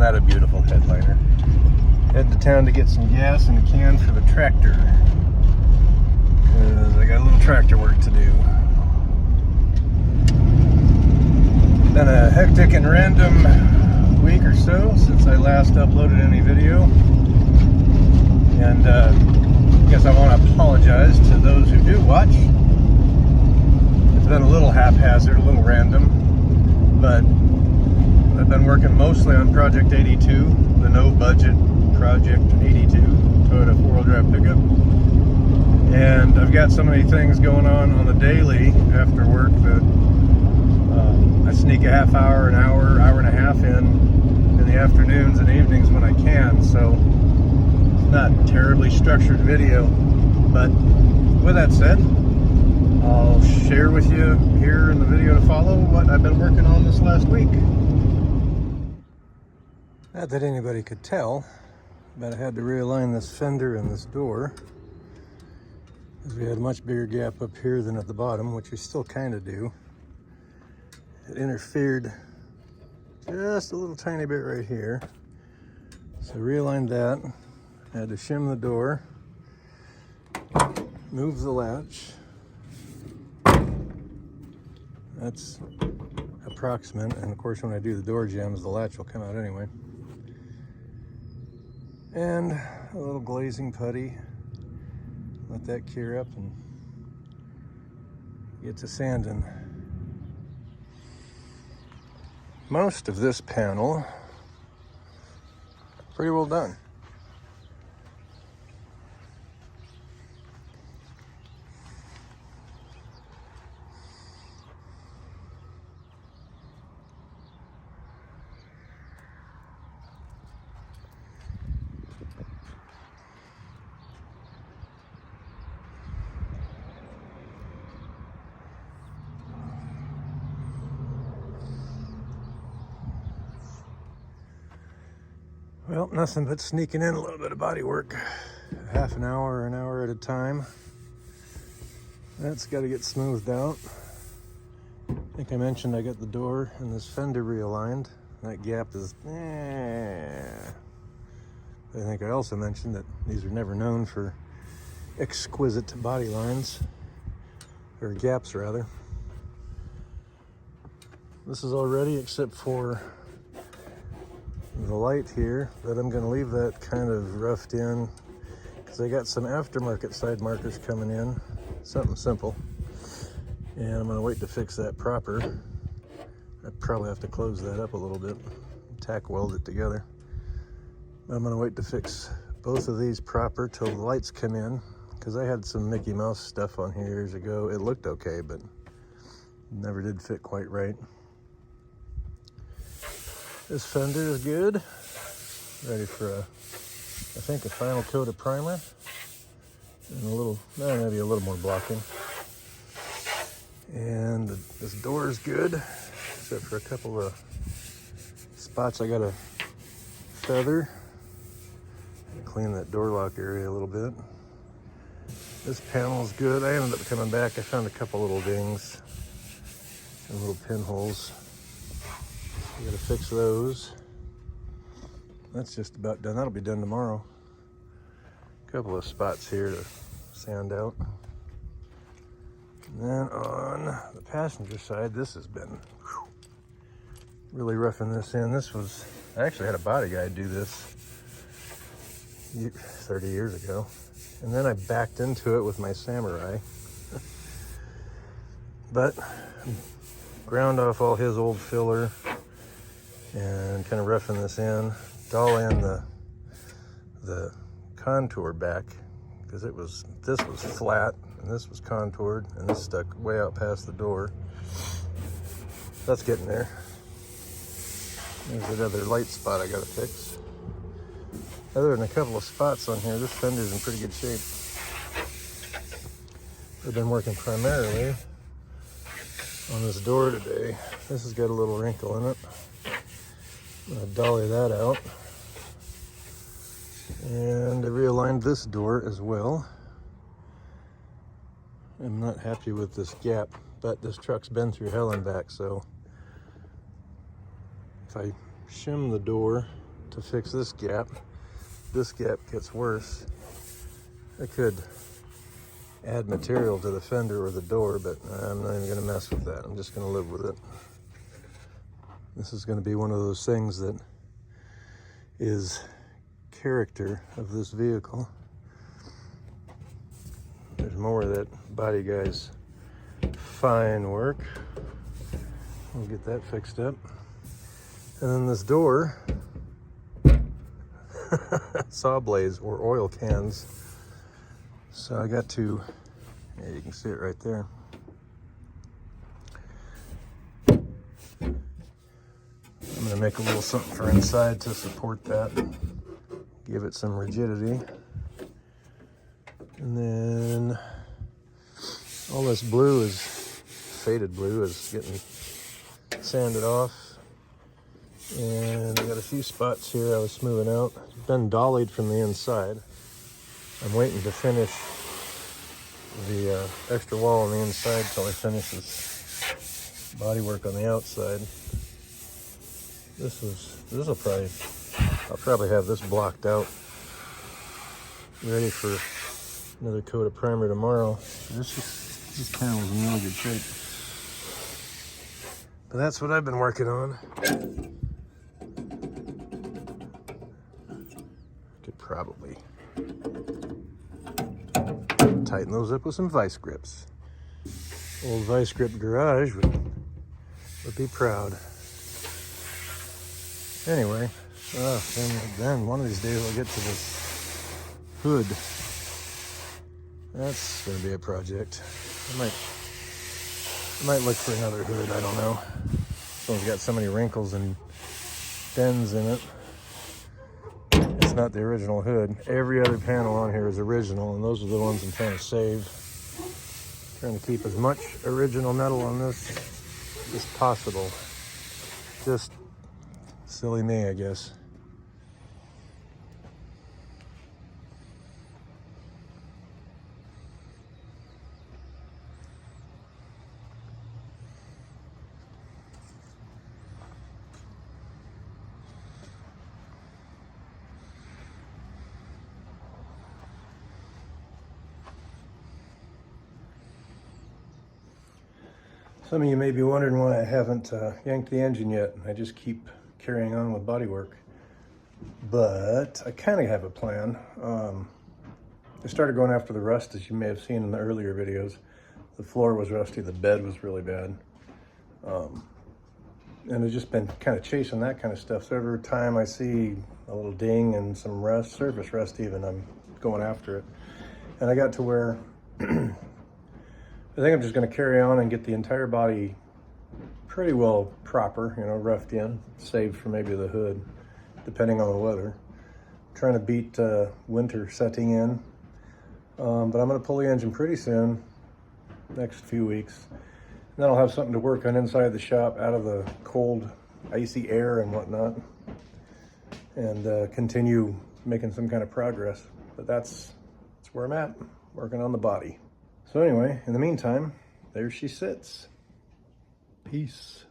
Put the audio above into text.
that a beautiful headliner? Head to town to get some gas in a can for the tractor, because I got a little tractor work to do. Been a hectic and random week or so since I last uploaded any video, and I guess I want to apologize to those who do watch. It's been a little haphazard, a little random, but I've been working mostly on Project 82, the no-budget Project 82 Toyota four-wheel drive pickup, and I've got so many things going on the daily after work that I sneak a half hour, an hour, hour and a half in the afternoons and evenings when I can, so it's not a terribly structured video. But with that said, I'll share with you here in the video to follow what I've been working on this last week. Not that anybody could tell, but I had to realign this fender and this door, because we had a much bigger gap up here than at the bottom, which we still kind of do. It interfered just a little tiny bit right here. So realigned that. I had to shim the door, move the latch. That's approximate, and of course when I do the door jams, the latch will come out anyway. And a little glazing putty. Let that cure up and get to sanding. Most of this panel, pretty well done. Well, nothing but sneaking in a little bit of body work, half an hour at a time. That's got to get smoothed out. I think I mentioned I got the door and this fender realigned. That gap is, I think I also mentioned that these are never known for exquisite body lines, or gaps rather. This is all ready except for the light here, but I'm going to leave that kind of roughed in because I got some aftermarket side markers coming in, something simple, and I'm going to wait to fix that proper. I probably have to close that up a little bit, tack weld it together. I'm going to wait to fix both of these proper till the lights come in, because I had some Mickey Mouse stuff on here years ago. It looked okay, but never did fit quite right. This fender is good, ready for I think a final coat of primer and a little, maybe a little more blocking. And this door is good, except for a couple of spots I gotta feather and clean that door lock area a little bit. This panel is good. I ended up coming back, I found a couple little dings and little pinholes. I gotta fix those. That's just about done. That'll be done tomorrow. A couple of spots here to sand out. And then on the passenger side, this has been really roughing this in. I actually had a body guy do this 30 years ago. And then I backed into it with my Samurai. But ground off all his old filler and kind of roughing this in, dollying the contour back, because this was flat and this was contoured and this stuck way out past the door. That's getting there. There's another light spot I gotta fix. Other than a couple of spots on here, this fender's in pretty good shape. I've been working primarily on this door today. This has got a little wrinkle in it. I'm gonna dolly that out. And I realigned this door as well. I'm not happy with this gap, but this truck's been through hell and back, so if I shim the door to fix this gap. This gap gets worse. I could add material to the fender or the door, but I'm not even gonna mess with that. I'm just gonna live with it. This is gonna be one of those things that is character of this vehicle. There's more of that body guy's fine work. We'll get that fixed up. And then this door, saw blades or oil cans. So I got to, yeah, you can see it right there. I'm gonna make a little something for inside to support that. Give it some rigidity. And then all this blue is, faded blue, is getting sanded off. And I got a few spots here I was smoothing out. It's been dollied from the inside. I'm waiting to finish the extra wall on the inside till I finish this body work on the outside. I'll probably have this blocked out, ready for another coat of primer tomorrow. This panel's in really good shape. But that's what I've been working on. Could probably tighten those up with some vice grips. Old vice grip garage would be proud. Anyway, then one of these days I'll get to this hood. That's gonna be a project. I might look for another hood, I don't know. This one's got so many wrinkles and dents in it. It's not the original hood. Every other panel on here is original, and those are the ones I'm trying to save. Trying to keep as much original metal on this as possible. Just silly me, I guess. Some of you may be wondering why I haven't yanked the engine yet. I just keep carrying on with body work. But I kind of have a plan. I started going after the rust, as you may have seen in the earlier videos. The floor was rusty, the bed was really bad. And I've just been kind of chasing that kind of stuff. So every time I see a little ding and some rust, surface rust even, I'm going after it. And I got to where I think I'm just going to carry on and get the entire body pretty well proper, roughed in, saved for maybe the hood, depending on the weather. I'm trying to beat winter setting in, but I'm going to pull the engine pretty soon, next few weeks. And then I'll have something to work on inside the shop, out of the cold, icy air and whatnot, and continue making some kind of progress. But that's where I'm at, working on the body. So anyway, in the meantime, there she sits. Peace.